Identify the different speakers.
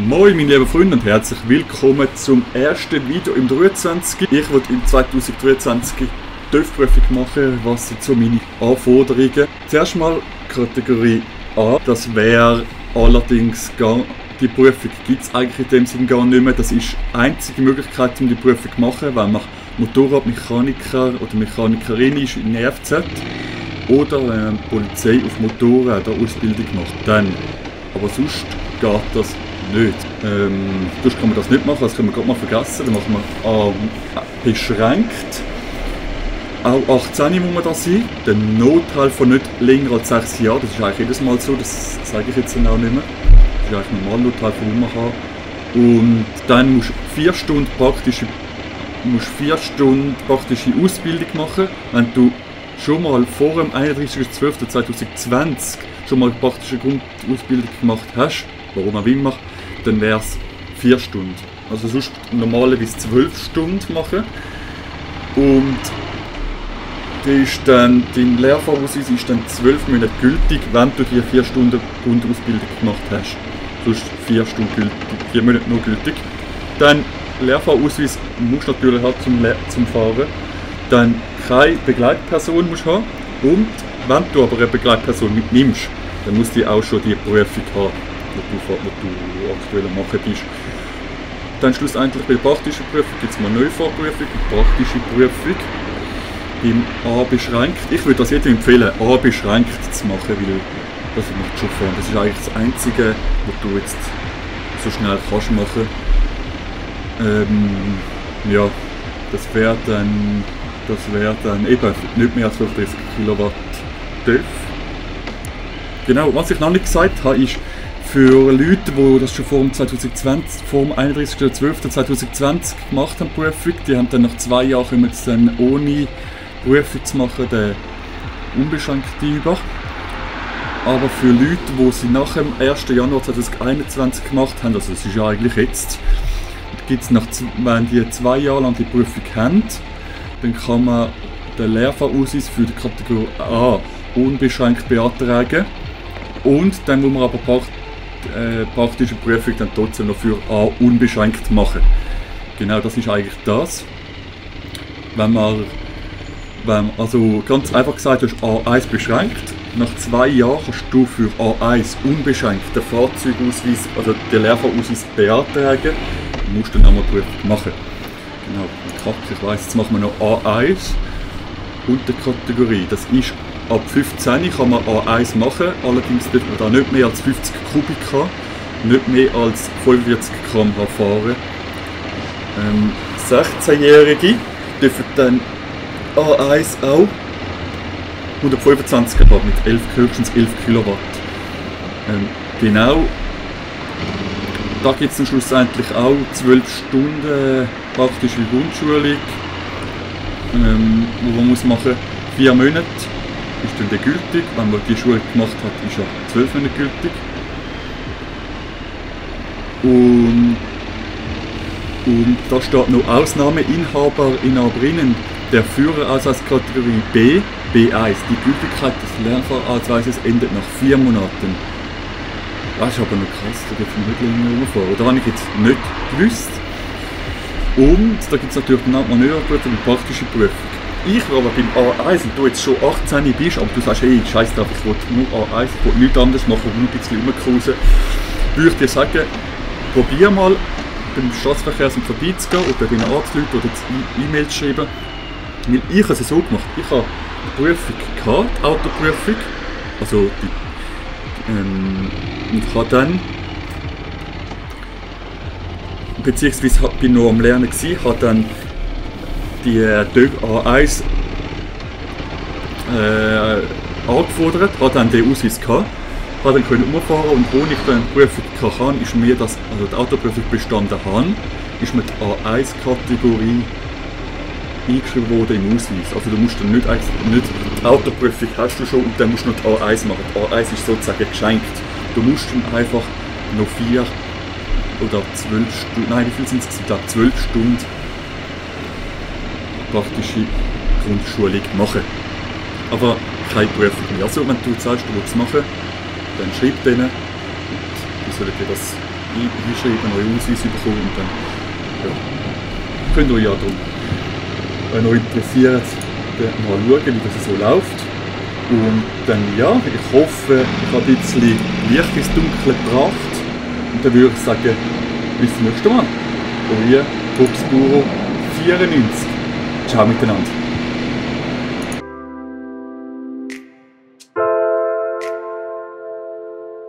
Speaker 1: Moin meine lieben Freunde und herzlich willkommen zum ersten Video im 23. Ich will im 2023 TÜV-Prüfung machen. Was sind so meine Anforderungen? Zuerst mal Kategorie A. Das wäre allerdings die Prüfung gibt es eigentlich in dem Sinne gar nicht mehr. Das ist die einzige Möglichkeit, um die Prüfung zu machen, wenn man Motorradmechaniker oder Mechanikerin ist in FZ oder wenn man Polizei auf Motorräder Ausbildung macht. Dann. Aber sonst geht das nicht. Sonst kann man das nicht machen, das können wir gerade mal vergessen. Dann machen wir beschränkt. Auch 18 muss man da sein. Der Notteil von nicht länger als 6 Jahren, das ist eigentlich jedes Mal so, das sage ich jetzt auch nicht mehr. Das ist eigentlich normal, Notteil von wo man kann. Und dann musst du 4 Stunden praktische Ausbildung machen. Wenn du schon mal vor dem 31.12.2020 schon mal praktische Grundausbildung gemacht hast, warum auch immer, dann wäre es 4 Stunden. Also sonst normalerweise 12 Stunden machen. Und dein Lehrfahrausweis ist dann 12 Monate gültig, wenn du die 4 Stunden Grundausbildung gemacht hast. Sonst 4 Stunden gültig, 4 Monate nur gültig. Dann Lehrfahrausweis musst du natürlich haben zum Fahren. Dann keine Begleitperson musst du haben. Und wenn du aber eine Begleitperson mitnimmst, dann muss die auch schon die Prüfung haben, die du aktuell am machen bist. Dann schlussendlich bei der praktischen Prüfung gibt es mal eine Neufahrprüfung, die praktische Prüfung. Beim A beschränkt. Ich würde das jedem empfehlen, A beschränkt zu machen, weil das macht schon Fun. Das ist eigentlich das Einzige, was du jetzt so schnell kannst machen. Ja, das wäre dann eben nicht mehr als 35 Kilowatt TÜV. Genau, was ich noch nicht gesagt habe, ist, für Leute, die das schon vor dem 31.12.2020 gemacht haben, Prüfung, die haben dann nach 2 Jahren kommen sie dann ohne Prüfung zu machen, den unbeschränkten über. Aber für Leute, die sie nach dem 1. Januar 2021 gemacht haben, also das ist ja eigentlich jetzt, gibt's wenn die 2 Jahre lang die Prüfung haben, dann kann man den Lehrfahrausweis für die Kategorie A unbeschränkt beantragen. Und dann muss man aber praktische Prüfung dann trotzdem noch für A unbeschränkt machen. Genau, das ist eigentlich das. Also ganz einfach gesagt, du hast A1 beschränkt. Nach 2 Jahren kannst du für A1 unbeschränkt den Fahrzeugausweis, also den Lehrfahrausweis beantragen. Du musst dann einmal die Prüfung machen. Genau, Kacke, ich weiss, jetzt machen wir noch A1 und die Kategorie. Das ist ab 15 kann man A1 machen, allerdings darf man da nicht mehr als 50 Kubik haben, nicht mehr als 45 km/h fahren. 16-Jährige dürfen dann A1 auch 125 haben mit höchstens 11 Kilowatt. Genau, da gibt es dann schlussendlich auch 12 Stunden praktische Grundschulung, wo man muss machen 4 Monate ist dann gültig. Wenn man die Schule gemacht hat, ist ja 12 Monate gültig. Und da steht noch Ausnahmeinhaberinnen der Führerausweiskategorie B, B1. Die Gültigkeit des Lernfahrausweises endet nach 4 Monaten. Das ist aber noch krass, da dürfen wir nicht länger rumfahren. Das habe ich jetzt nicht gewusst. Und da gibt es natürlich dann auch Manöverprüfung und praktische Prüfung. Ich war aber beim A1 und du jetzt schon 18 bist, aber du sagst, hey, scheiß drauf, ich will nur A1, ich will nichts anderes machen, nur ein bisschen rumcruisen, würde ich dir sagen, probier mal beim Staatsverkehrsamt vorbeizugehen oder den Arztleuten oder E-Mail zu schreiben. Weil ich habe es so gemacht, ich habe die Prüfung gehabt, die Autoprüfung, also und habe dann, beziehungsweise bin noch am Lernen gewesen, habe dann die A1 angefordert, habe dann den Ausweis gehabt, habe dann umfahren und ohne ich dann die Prüfung kann, ist mir das, also die Autoprüfung bestanden habe, ist mir die A1-Kategorie eingeschrieben worden im Ausweis. Also du musst dann nicht die Autoprüfung hast du schon und dann musst du noch die A1 machen. Die A1 ist sozusagen geschenkt. Du musst dann einfach noch 4 oder 12 Stunden, nein wie viel sind es? Ich glaube 12 Stunden praktische Grundschulung machen. Aber keine Prüfung mehr. Also wenn du sagst, du willst es machen, dann schreib denen und die sollen dir das einschreiben, neue Ausweis bekommen und dann ja, könnt ihr euch ja darum, wenn euch interessiert, dann mal schauen, wie das so läuft. Und dann ja, ich hoffe, ich habe ein bisschen Licht ins Dunkle gebracht und dann würde ich sagen, bis zum nächsten Mal. Euer Bobsburo 94. Ciao miteinander.